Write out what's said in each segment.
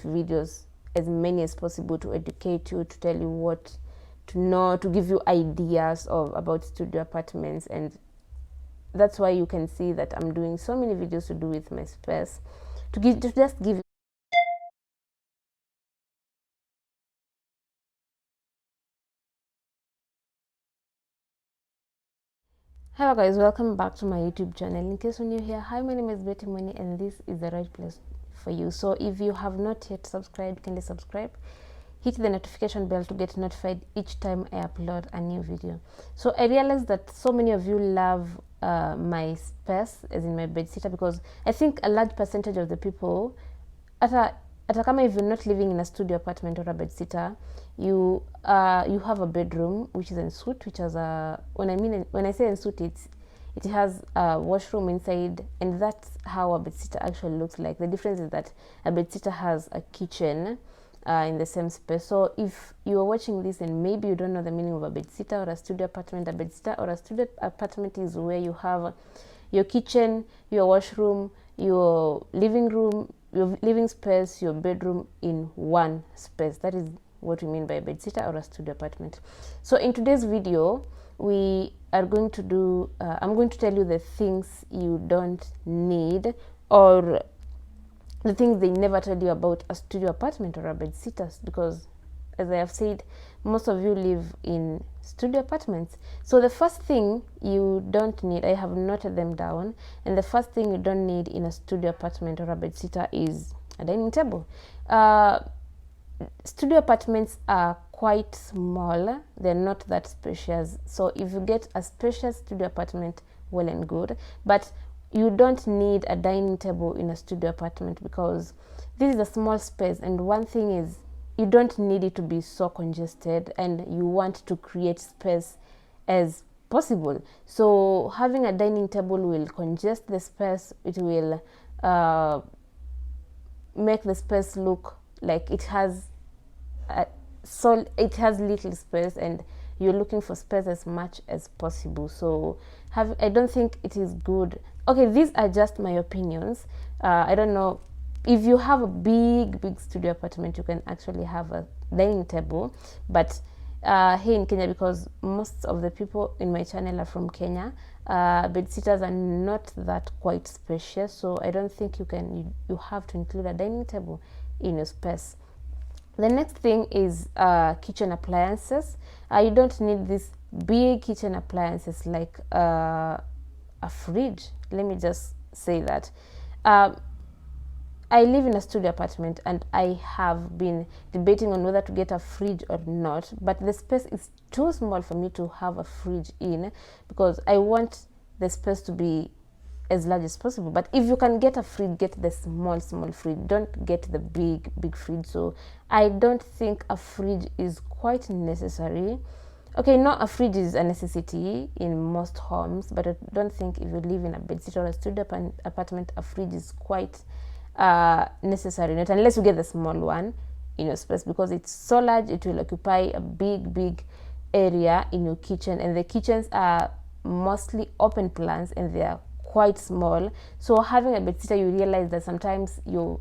videos, as many as possible, to educate you, to tell you what to know, to give you ideas about studio apartments. And that's why you can see that I'm doing so many videos to do with my space, to just give. Hello guys, welcome back to my YouTube channel. In case when you're here, hi, my name is Betty Money and this is the right place for you. So if you have not yet subscribed, kindly subscribe, hit the notification bell to get notified each time I upload a new video. So I realized that so many of you love my space, as in my bedsitter, because I think a large percentage of the people, Atakama, if you're not living in a studio apartment or a bedsitter, you have a bedroom which is en suite, which has a, when I say en suite, it has a washroom inside, and that's how a bedsitter actually looks like. The difference is that a bedsitter has a kitchen in the same space. So if you are watching this and maybe you don't know the meaning of a bedsitter or a studio apartment, a bedsitter or a studio apartment is where you have your kitchen, your washroom, your living room, your living space, your bedroom in one space. That is what we mean by a bedsitter or a studio apartment. So in today's video, we are going to do, I'm going to tell you the things you don't need, or the things they never tell you about a studio apartment or a bedsitter, because as I have said, most of you live in studio apartments. So the first thing you don't need, I have noted them down, and the first thing you don't need in a studio apartment or a bedsitter is a dining table. Studio apartments are quite small, they're not that spacious. So if you get a spacious studio apartment, well and good, but you don't need a dining table in a studio apartment, because this is a small space, and one thing is you don't need it to be so congested, and you want to create space as possible. So having a dining table will congest the space. It will make the space look like it has little space, and you're looking for space as much as possible. So I don't think it is good. Okay, these are just my opinions. I don't know. If you have a big studio apartment, you can actually have a dining table. But here in Kenya, because most of the people in my channel are from Kenya, bedsitters are not that quite spacious. So I don't think you have to include a dining table in your space. The next thing is kitchen appliances. You don't need these big kitchen appliances like a fridge. Let me just say that. I live in a studio apartment, and I have been debating on whether to get a fridge or not, but the space is too small for me to have a fridge in, because I want the space to be as large as possible. But if you can get a fridge, get the small fridge, don't get the big fridge. So I don't think a fridge is quite necessary. Okay, not a fridge is a necessity in most homes, but I don't think if you live in a bedsitter or a studio apartment, a fridge is quite necessary, not unless you get the small one in your space, because it's so large it will occupy a big area in your kitchen, and the kitchens are mostly open plans and they are quite small. So having a bedsitter, you realize that sometimes you're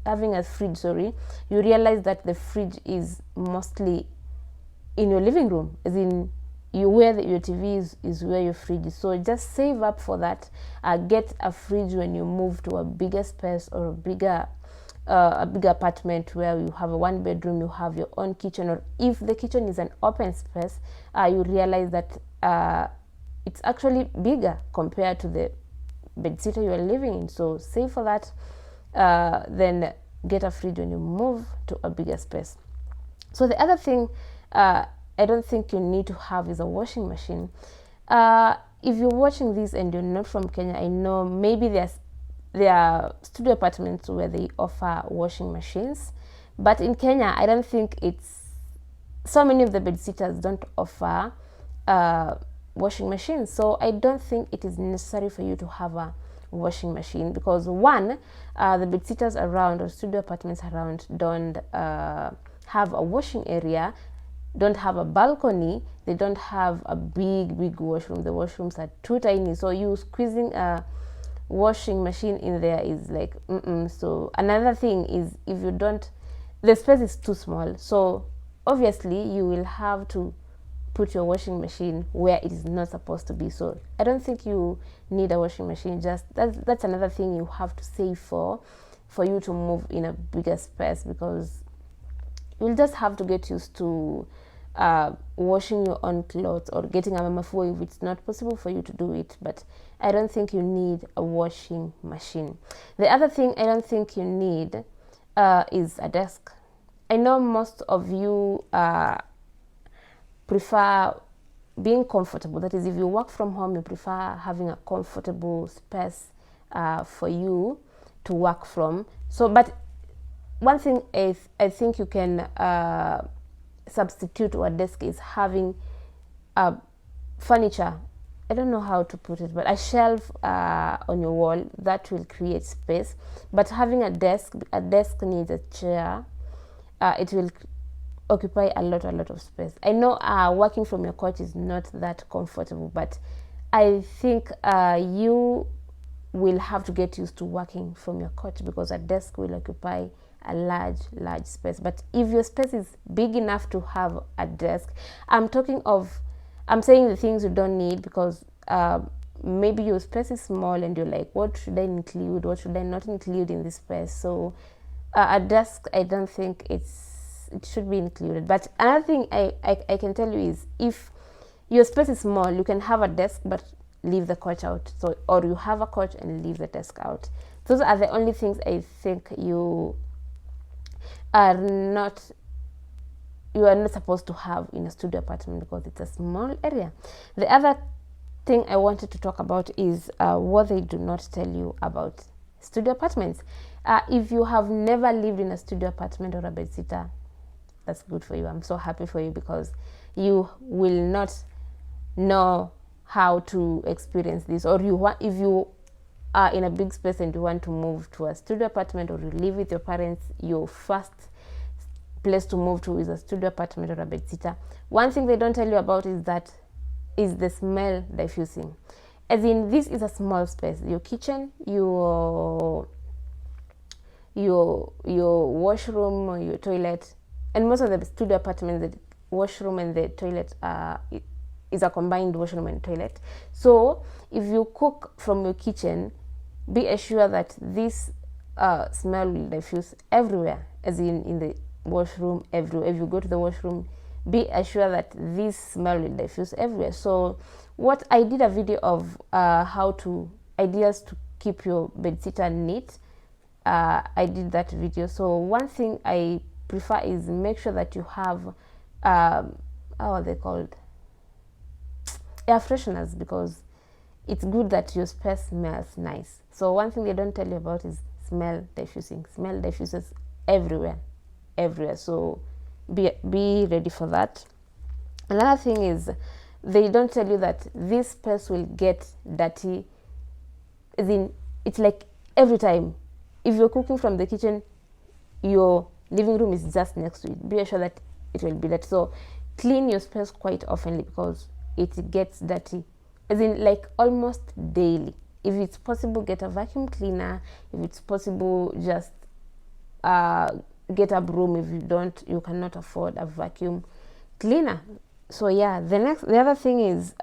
having a fridge, you realize that the fridge is mostly in your living room, as in where your TV is where your fridge is. So just save up for that. Get a fridge when you move to a bigger space or a bigger apartment where you have a one bedroom, you have your own kitchen, or if the kitchen is an open space, you realize that it's actually bigger compared to the bedsitter you are living in. So save for that, then get a fridge when you move to a bigger space. So the other thing I don't think you need to have is a washing machine. If you're watching this and you're not from Kenya, I know maybe there are studio apartments where they offer washing machines, but in Kenya, I don't think so many of the bedsitters don't offer washing machines. So I don't think it is necessary for you to have a washing machine, because one, the bedsitters around or studio apartments around don't have a washing area, don't have a balcony, they don't have a big washroom. The washrooms are too tiny, so you squeezing washing machine in there is like So another thing is, if you don't, the space is too small, so obviously you will have to put your washing machine where it is not supposed to be. So I don't think you need a washing machine. Just that's another thing you have to save for you to move in a bigger space, because you'll just have to get used to washing your own clothes or getting a mamafua if it's not possible for you to do it. But I don't think you need a washing machine. The other thing I don't think you need is a desk. I know most of you prefer being comfortable. That is, if you work from home, you prefer having a comfortable space for you to work from. So, but one thing I think you can substitute to a desk is having furniture. I don't know how to put it, but a shelf on your wall that will create space. But having a desk needs a chair. It will occupy a lot of space. I know working from your couch is not that comfortable, but I think you will have to get used to working from your couch, because a desk will occupy a large space. But if your space is big enough to have a desk, I'm saying the things you don't need, because maybe your space is small and you're like, what should I include, what should I not include in this space? So a desk, I don't think it should be included. But another thing I can tell you is, if your space is small, you can have a desk but leave the couch out. So, or you have a couch and leave the desk out. Those are the only things I think you are not supposed to have in a studio apartment, because it's a small area. The other thing I wanted to talk about is what they do not tell you about studio apartments. If you have never lived in a studio apartment or a bedsitter, that's good for you. I'm so happy for you, because you will not know how to experience this. Or if you are in a big space and you want to move to a studio apartment, or you live with your parents, your first place to move to is a studio apartment or a bedsitter. One thing they don't tell you about is the smell diffusing. As in, this is a small space. Your kitchen, your washroom, your toilet, and most of the studio apartments, the washroom and the toilet is a combined washroom and toilet. So if you cook from your kitchen, be assured that this smell will diffuse everywhere, as in the washroom, everywhere. If you go to the washroom, be assured that this smell will diffuse everywhere. So what I did a video of ideas to keep your bedsitter neat. I did that video. So one thing I prefer is make sure that you have how are they called, air fresheners, because it's good that your space smells nice. So one thing they don't tell you about is smell diffusing. Smell diffuses everywhere. So be ready for that. Another thing is, they don't tell you that this space will get dirty. As in, it's like every time. If you're cooking from the kitchen, your living room is just next to it. Be assured that it will be dirty. So clean your space quite often, because it gets dirty. As in, like, almost daily. If it's possible, get a vacuum cleaner. If it's possible, just get a broom. If you cannot afford a vacuum cleaner. So yeah, the other thing is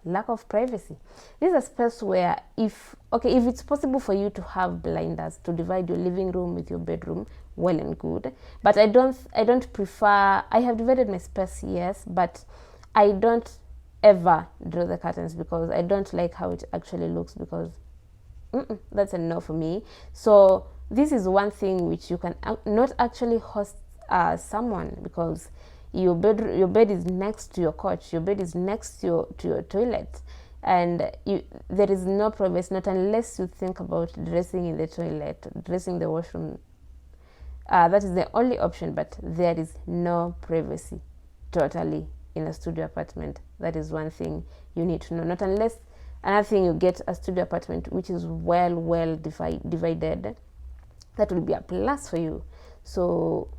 lack of privacy. This is a space where if it's possible for you to have blinders to divide your living room with your bedroom, well and good. But I don't prefer. I have divided my space, yes, but I don't ever draw the curtains, because I don't like how it actually looks, because that's a no for me. So this is one thing which you can not actually host someone, because your bed is next to your couch, your bed is next to your toilet, and there is no privacy, not unless you think about dressing in the toilet, dressing the washroom. That is the only option, but there is no privacy totally in a studio apartment. That is one thing you need to know. Not unless, another thing, you get a studio apartment which is well divided. That will be a plus for you. So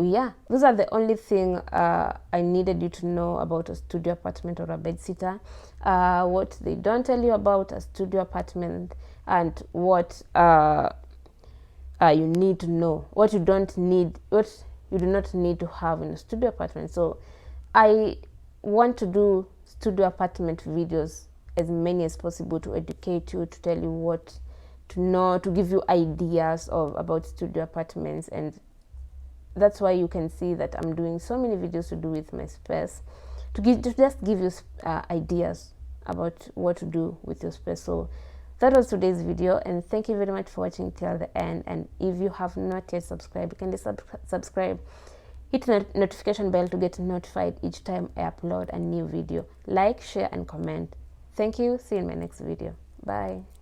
yeah, those are the only thing I needed you to know about a studio apartment or a bedsitter. What they don't tell you about a studio apartment, and what you need to know, what you don't need, what you do not need to have in a studio apartment. So I want to do studio apartment videos, as many as possible, to educate you, to tell you what to know, to give you ideas about studio apartments. And that's why you can see that I'm doing so many videos to do with my space, to just give you ideas about what to do with your space. So that was today's video, and thank you very much for watching till the end. And if you have not yet subscribed, you can just subscribe, hit the notification bell to get notified each time I upload a new video. Like, share and comment. Thank you. See you in my next video. Bye.